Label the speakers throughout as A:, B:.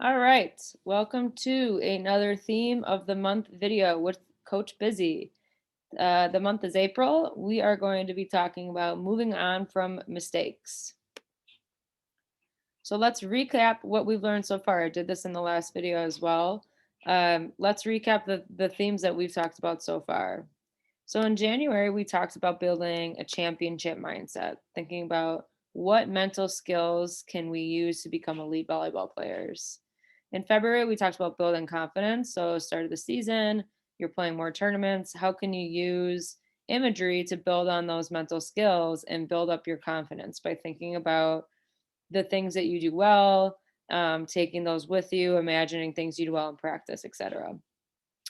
A: All right, welcome to another theme of the month video with Coach Busy. The month is April. We are going to be talking about moving on from mistakes. So let's recap what we've learned so far. I did this in the last video as well. Let's recap the themes that we've talked about so far. So in January, we talked about building a championship mindset, thinking about what mental skills can we use to become elite volleyball players. In February, we talked about building confidence. So start of the season, you're playing more tournaments. How can you use imagery to build on those mental skills and build up your confidence by thinking about the things that you do well, taking those with you, imagining things you do well in practice, etc.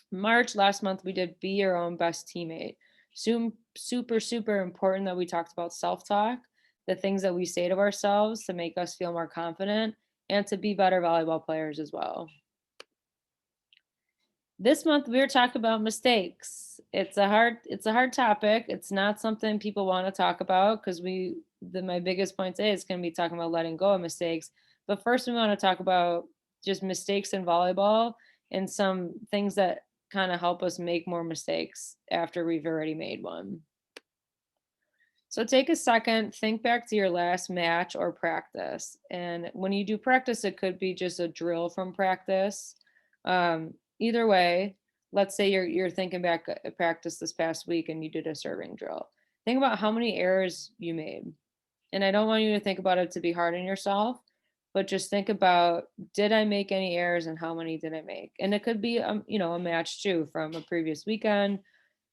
A: March last month, we did be your own best teammate. Super, super important that we talked about self talk, the things that we say to ourselves to make us feel more confident and to be better volleyball players as well. This month we are talking about mistakes. It's a hard topic. It's not something people want to talk about because my biggest point today is going to be talking about letting go of mistakes. But first we want to talk about just mistakes in volleyball and some things that kind of help us make more mistakes after we've already made one. So take a second, think back to your last match or practice. And when you do practice, it could be just a drill from practice. Either way, let's say you're thinking back at practice this past week and you did a serving drill. Think about how many errors you made. And I don't want you to think about it to be hard on yourself, but just think about, did I make any errors and how many did I make? And it could be a match too from a previous weekend.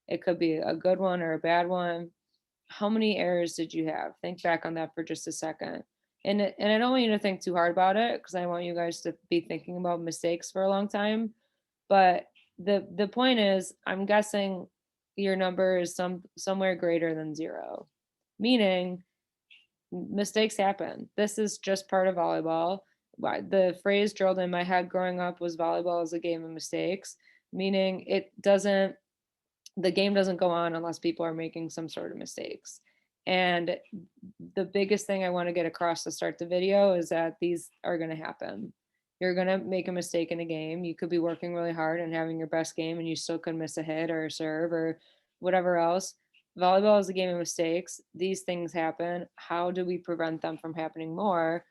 A: It could be a good one or a bad one. How many errors did you have? Think back on that for just a second. And I don't want you to think too hard about it because I want you guys to be thinking about mistakes for a long time. But the point is, I'm guessing your number is somewhere greater than zero, meaning mistakes happen. This is just part of volleyball. The phrase drilled in my head growing up was volleyball is a game of mistakes, meaning the game doesn't go on unless people are making some sort of mistakes. And the biggest thing I want to get across to start the video is that these are going to happen. You're going to make a mistake in a game. You could be working really hard and having your best game, and you still could miss a hit or a serve or whatever else. Volleyball is a game of mistakes. These things happen. How do we prevent them from happening more?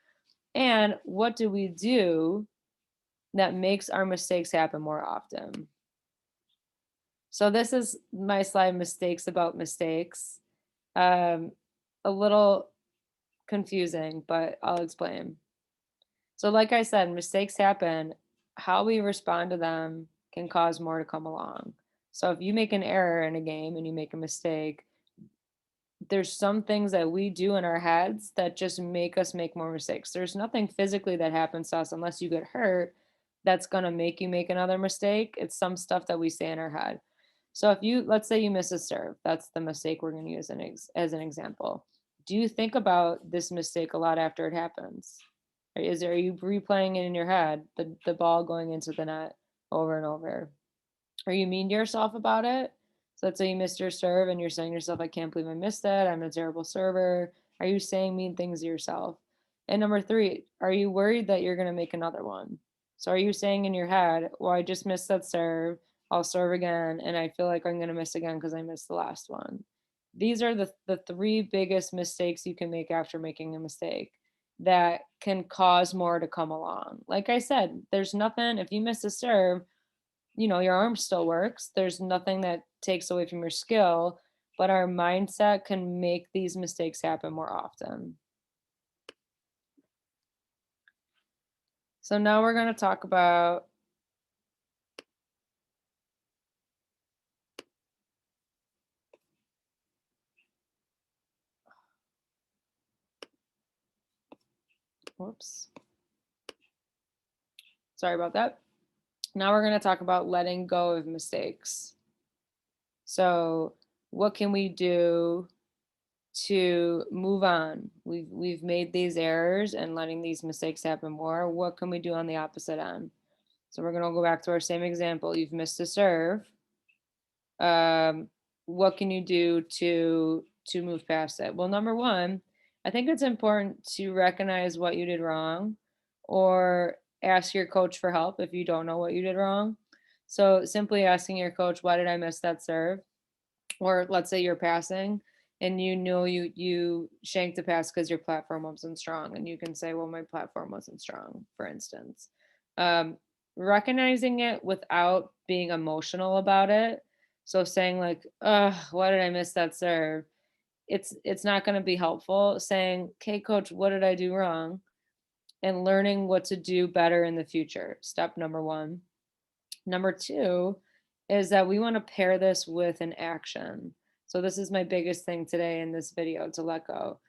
A: And what do we do that makes our mistakes happen more often? So this is my slide, mistakes about mistakes. Um, a little confusing, but I'll explain. So like I said, mistakes happen. How we respond to them can cause more to come along. So if you make an error in a game and you make a mistake, there's some things that we do in our heads that just make us make more mistakes. There's nothing physically that happens to us unless you get hurt that's going to make you make another mistake. It's some stuff that we say in our head. So if let's say you miss a serve, that's the mistake we're going to use as an example. Do you think about this mistake a lot after it happens? Are you replaying it in your head, the ball going into the net over and over? Are you mean to yourself about it? So let's say you missed your serve and you're saying to yourself, I can't believe I missed that. I'm a terrible server. Are you saying mean things to yourself? And number three, are you worried that you're going to make another one? So are you saying in your head, well, I just missed that serve. I'll serve again. And I feel like I'm going to miss again because I missed the last one. These are the three biggest mistakes you can make after making a mistake that can cause more to come along. Like I said, there's nothing, if you miss a serve, your arm still works. There's nothing that takes away from your skill, but our mindset can make these mistakes happen more often. So now we're going to talk about whoops. Sorry about that. Now we're going to talk about letting go of mistakes. So, what can we do to move on? We've made these errors and letting these mistakes happen more. What can we do on the opposite end? So we're going to go back to our same example. You've missed a serve. What can you do to move past it? Well, number one, I think it's important to recognize what you did wrong or ask your coach for help if you don't know what you did wrong. So simply asking your coach, why did I miss that serve? Or let's say you're passing and you know you shanked the pass because your platform wasn't strong, and you can say, well, my platform wasn't strong, for instance. um, Recognizing it without being emotional about it, so saying like, why did I miss that serve? It's not going to be helpful. Saying, okay coach, what did I do wrong? And learning what to do better in the future, step number one. Number two is that we want to pair this with an action. So, this is my biggest thing today in this video, to let go.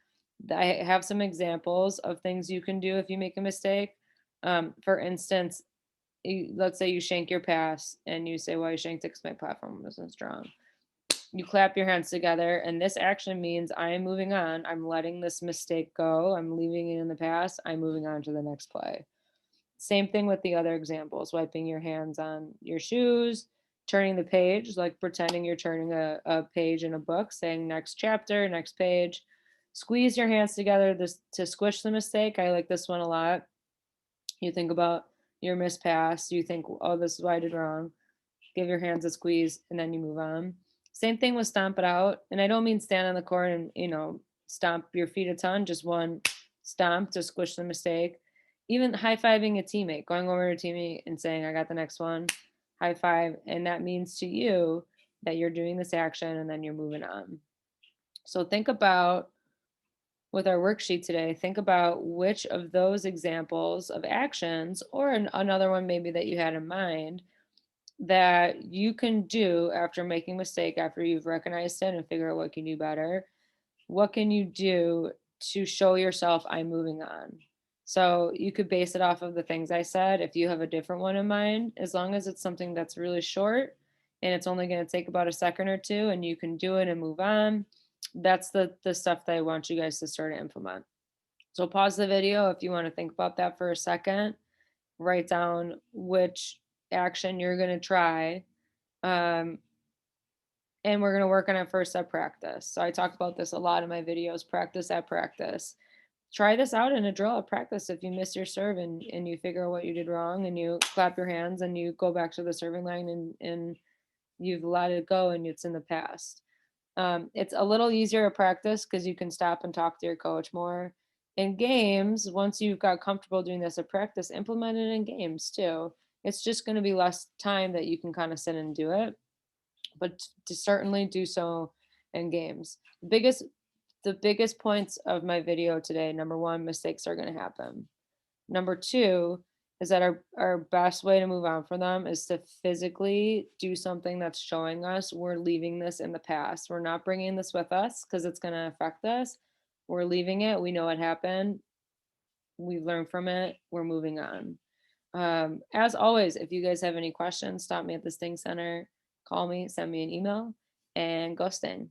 A: I have some examples of things you can do if you make a mistake. For instance, let's say you shank your pass and you say, well, I shanked it because my platform wasn't strong. You clap your hands together, and this action means I am moving on. I'm letting this mistake go. I'm leaving it in the past. I'm moving on to the next play. Same thing with the other examples, wiping your hands on your shoes, turning the page, like pretending you're turning a page in a book, saying next chapter, next page. Squeeze your hands together to squish the mistake. I like this one a lot. You think about your missed pass. You think, oh, this is what I did wrong. Give your hands a squeeze, and then you move on. Same thing with stomp it out. And I don't mean stand on the court and, stomp your feet a ton, just one stomp to squish the mistake. Even high fiving a teammate, going over to a teammate and saying, I got the next one, high five. And that means to you that you're doing this action and then you're moving on. So think about, with our worksheet today, think about which of those examples of actions, or another one maybe that you had in mind, that you can do after making a mistake, after you've recognized it and figure out what can you do better. What can you do to show yourself I'm moving on? So you could base it off of the things I said. If you have a different one in mind, as long as it's something that's really short and it's only going to take about a second or two and you can do it and move on, that's the stuff that I want you guys to start to implement. So pause the video if you want to think about that for a second. Write down which action you're going to try. Um, and we're going to work on it first at practice. So I talk about this a lot in my videos, practice at practice. Try this out in a drill at practice. If you miss your serve and you figure out what you did wrong and you clap your hands and you go back to the serving line and you've let it go and it's in the past. It's a little easier to practice because you can stop and talk to your coach more. In games, once you've got comfortable doing this at practice, implement it in games too. It's just going to be less time that you can kind of sit and do it, but to certainly do so in games. The biggest points of my video today: number one, mistakes are going to happen. Number two is that our best way to move on from them is to physically do something that's showing us we're leaving this in the past. We're not bringing this with us because it's going to affect us. We're leaving it. We know what happened. We've learned from it. We're moving on. As always, if you guys have any questions, stop me at the Sting Center, call me, send me an email, and go Sting.